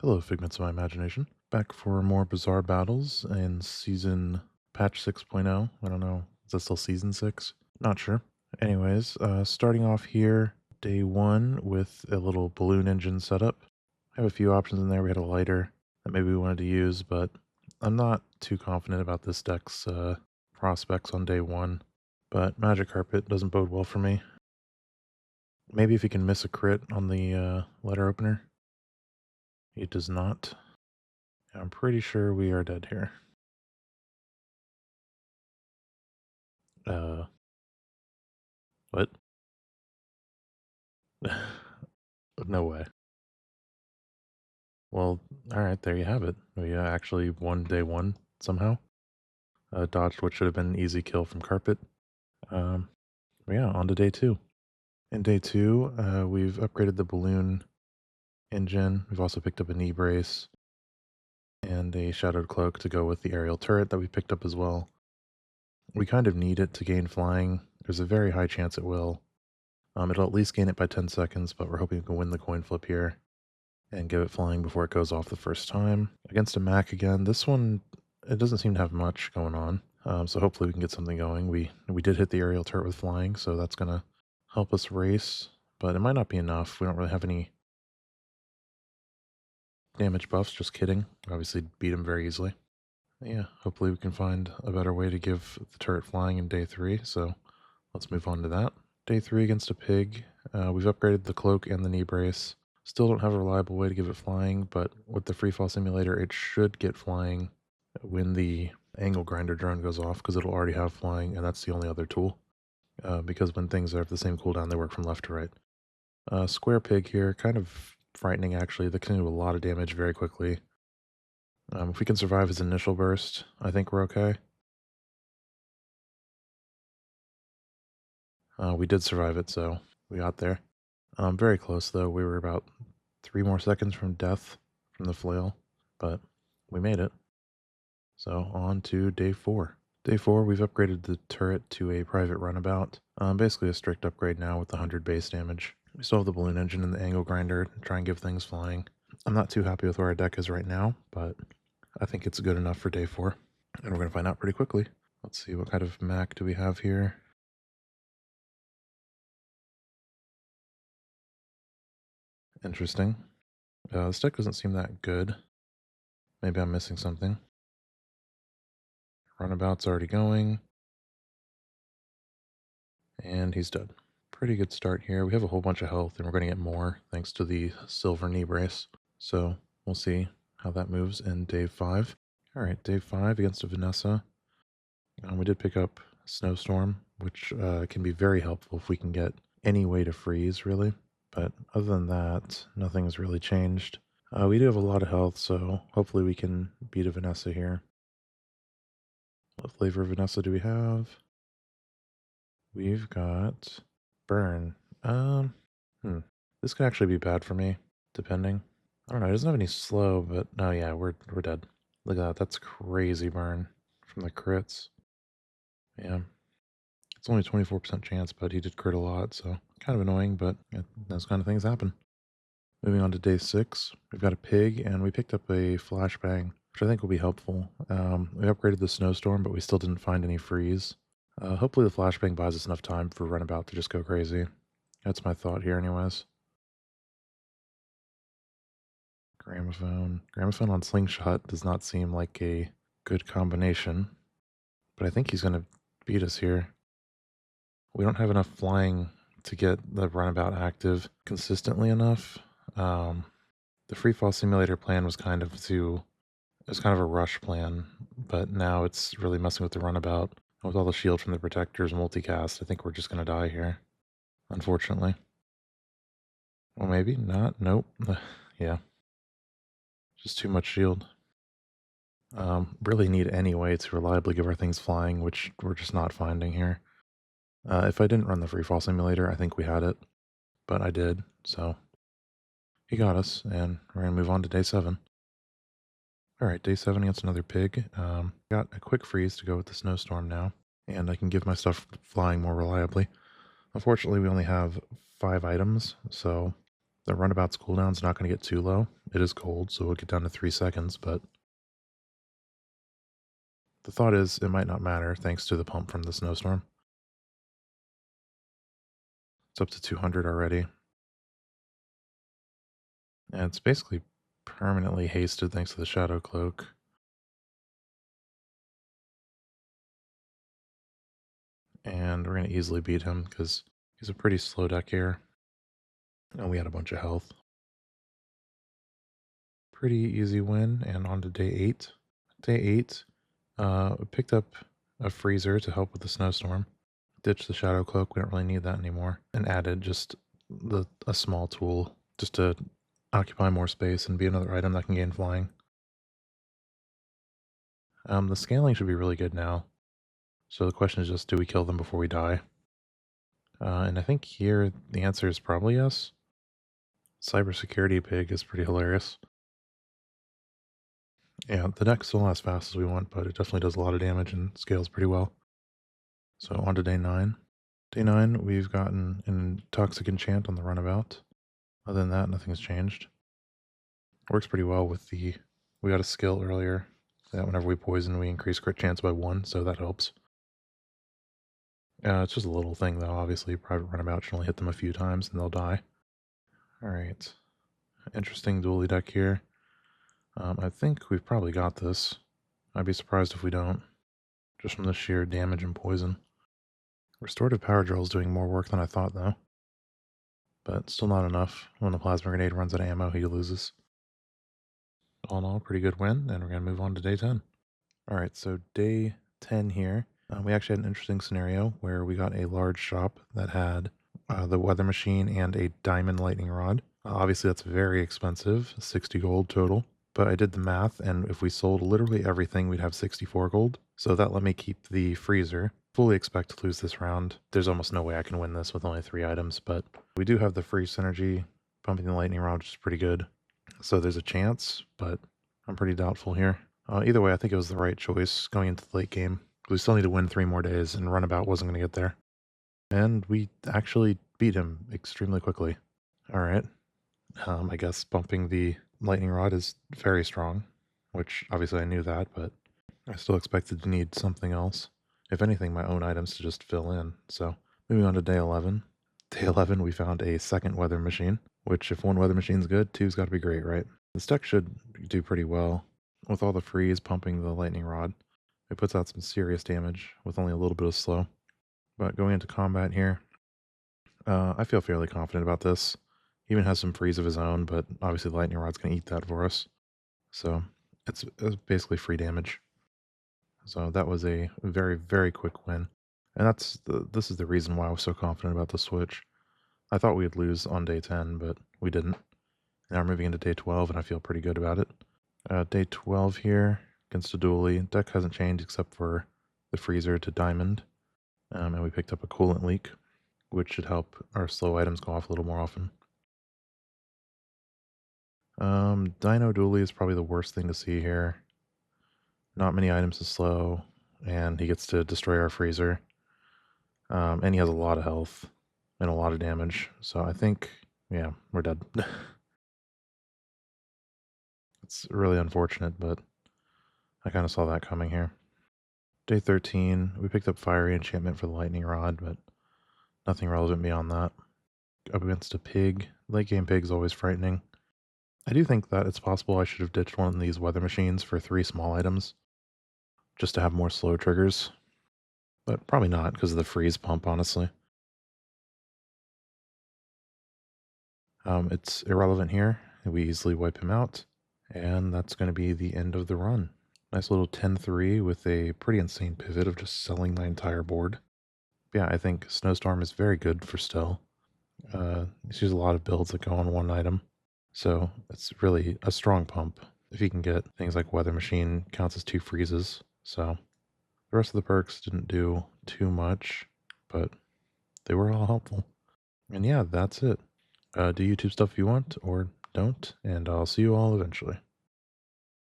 Hello, figments of my imagination. Back for more Bazaar Battles in season patch 6.0. I don't know. Is that still season 6? Not sure. Anyways, starting off here, day 1 with a little balloon engine setup. I have a few options in there. We had a lighter that maybe we wanted to use, but I'm not too confident about this deck's prospects on day 1. But Magic Carpet doesn't bode well for me. Maybe if he can miss a crit on the letter opener. He does not. I'm pretty sure we are dead here. What? No way. Well, alright, there you have it. We actually won day 1 somehow. Dodged what should have been an easy kill from Carpet. Yeah, on to day 2. In day 2, we've upgraded the balloon engine. We've also picked up a knee brace and a shadowed cloak to go with the aerial turret that we picked up as well. We kind of need it to gain flying. There's a very high chance it will. It'll at least gain it by 10 seconds, but we're hoping we can win the coin flip here and give it flying before it goes off the first time. Against a Mac again, this one, it doesn't seem to have much going on, so hopefully we can get something going. We did hit the aerial turret with flying, so that's going to help us race, but it might not be enough. We don't really have any damage buffs, just kidding. Obviously beat him very easily. Yeah, hopefully we can find a better way to give the turret flying in day 3, so let's move on to that. Day 3 against a pig. We've upgraded the cloak and the knee brace. Still don't have a reliable way to give it flying, but with the freefall simulator, it should get flying when the angle grinder drone goes off, because it'll already have flying, and that's the only other tool. Because when things have the same cooldown, they work from left to right. Square pig here, kind of frightening actually. They can do a lot of damage very quickly. If we can survive his initial burst, I think we're okay. We did survive it, so we got there. Very close, though. We were about 3 more seconds from death from the flail, but we made it. So on to day 4. Day 4, we've upgraded the turret to a private runabout. Basically a strict upgrade now with the 100 base damage. We still have the balloon engine and the angle grinder to try and give things flying. I'm not too happy with where our deck is right now, but I think it's good enough for day 4. And we're going to find out pretty quickly. Let's see, what kind of Mac do we have here? Interesting. This deck doesn't seem that good. Maybe I'm missing something. Runabout's already going. And he's dead. Pretty good start here. We have a whole bunch of health, and we're going to get more thanks to the silver knee brace. So we'll see how that moves in day 5. All right, day 5 against a Vanessa. We did pick up SNOWSTORM, which can be very helpful if we can get any way to freeze, really. But other than that, nothing has really changed. We do have a lot of health, so hopefully we can beat a Vanessa here. What flavor of Vanessa do we have? We've got burn. This could actually be bad for me, depending. I don't know, it doesn't have any slow, but no, yeah, we're dead. Look at that, that's crazy burn from the crits. Yeah. It's only 24% chance, but he did crit a lot, so kind of annoying, but those kind of things happen. Moving on to day 6, we've got a pig, and we picked up a flashbang, which I think will be helpful. We upgraded the snowstorm, but we still didn't find any freeze. Hopefully the flashbang buys us enough time for Runabout to just go crazy. That's my thought here anyways. Gramophone. Gramophone on Slingshot does not seem like a good combination, but I think he's going to beat us here. We don't have enough flying to get the Runabout active consistently enough. The freefall simulator plan was kind of a rush plan, but now it's really messing with the Runabout. With all the shield from the protectors multicast, I think we're just going to die here, unfortunately. Well, maybe not. Nope. Yeah. Just too much shield. Really need any way to reliably give our things flying, which we're just not finding here. If I didn't run the freefall simulator, I think we had it, but I did, so he got us, and we're going to move on to day 7. All right, day 7 against another pig. Got a quick freeze to go with the snowstorm now, and I can give my stuff flying more reliably. Unfortunately, we only have 5 items, so The runabout's cooldown's not going to get too low. It is cold, so we'll get down to 3 seconds, but the thought is it might not matter thanks to the pump from the snowstorm. It's up to 200 already. And it's basically permanently hasted thanks to the shadow cloak. And we're going to easily beat him because he's a pretty slow deck here. And we had a bunch of health. Pretty easy win, and on to day 8. Day 8, we picked up a freezer to help with the snowstorm. Ditched the shadow cloak, we don't really need that anymore. And added just a small tool just to occupy more space and be another item that can gain flying. The scaling should be really good now. So the question is just, do we kill them before we die? And I think here the answer is probably yes. Cybersecurity pig is pretty hilarious. Yeah, the deck still not as fast as we want, but it definitely does a lot of damage and scales pretty well. So on to day 9. Day 9, we've gotten an Toxic Enchant on the runabout. Other than that, nothing's changed. Works pretty well with the... We got a skill earlier that whenever we poison, we increase crit chance by 1, so that helps. It's just a little thing, though. Obviously, Private Runabout should only hit them a few times and they'll die. Alright. Interesting dually deck here. I think we've probably got this. I'd be surprised if we don't. Just from the sheer damage and poison. Restorative Power Drill is doing more work than I thought, though. But still not enough. When the Plasma Grenade runs out of ammo, he loses. All in all, pretty good win, and we're going to move on to day 10. Alright, so day 10 here. We actually had an interesting scenario where we got a large shop that had the weather machine and a diamond lightning rod. Obviously, that's very expensive, 60 gold total. But I did the math, and if we sold literally everything, we'd have 64 gold. So that let me keep the freezer. Fully expect to lose this round. There's almost no way I can win this with only 3 items, but we do have the free synergy. Pumping the lightning rod, which is pretty good. So there's a chance, but I'm pretty doubtful here. Either way, I think it was the right choice going into the late game. We still need to win 3 more days, and Runabout wasn't going to get there. And we actually beat him extremely quickly. Alright. I guess bumping the lightning rod is very strong, which obviously I knew that, but I still expected to need something else. If anything, my own items to just fill in. So moving on to day 11. Day 11, we found a second weather machine, which if 1 weather machine's good, 2's got to be great, right? This deck should do pretty well. With all the freeze pumping the lightning rod, it puts out some serious damage with only a little bit of slow. But going into combat here, I feel fairly confident about this. He even has some freeze of his own, but obviously the lightning rod's going to eat that for us. So it's basically free damage. So that was a very, very quick win. And this is the reason why I was so confident about the switch. I thought we'd lose on day 10, but we didn't. Now we're moving into day 12, and I feel pretty good about it. Day 12 here, against a dually. Deck hasn't changed except for the freezer to diamond. And we picked up a coolant leak, which should help our slow items go off a little more often. Dino dually is probably the worst thing to see here. Not many items to slow, and he gets to destroy our freezer. And he has a lot of health and a lot of damage, so I think, yeah, we're dead. It's really unfortunate, but I kind of saw that coming here. Day 13, we picked up Fiery Enchantment for the Lightning Rod, but nothing relevant beyond that. Up against a pig. Late game pig is always frightening. I do think that it's possible I should have ditched one of these weather machines for 3 small items, just to have more slow triggers. But probably not, because of the freeze pump, honestly. It's irrelevant here. We easily wipe him out. And that's going to be the end of the run. Nice little 10-3 with a pretty insane pivot of just selling my entire board. Yeah, I think Snowstorm is very good for Stelle. He's used a lot of builds that go on 1 item. So it's really a strong pump. If you can get things like Weather Machine, counts as 2 freezes. So the rest of the perks didn't do too much, but they were all helpful. And yeah, that's it. Do YouTube stuff if you want, or don't, and I'll see you all eventually.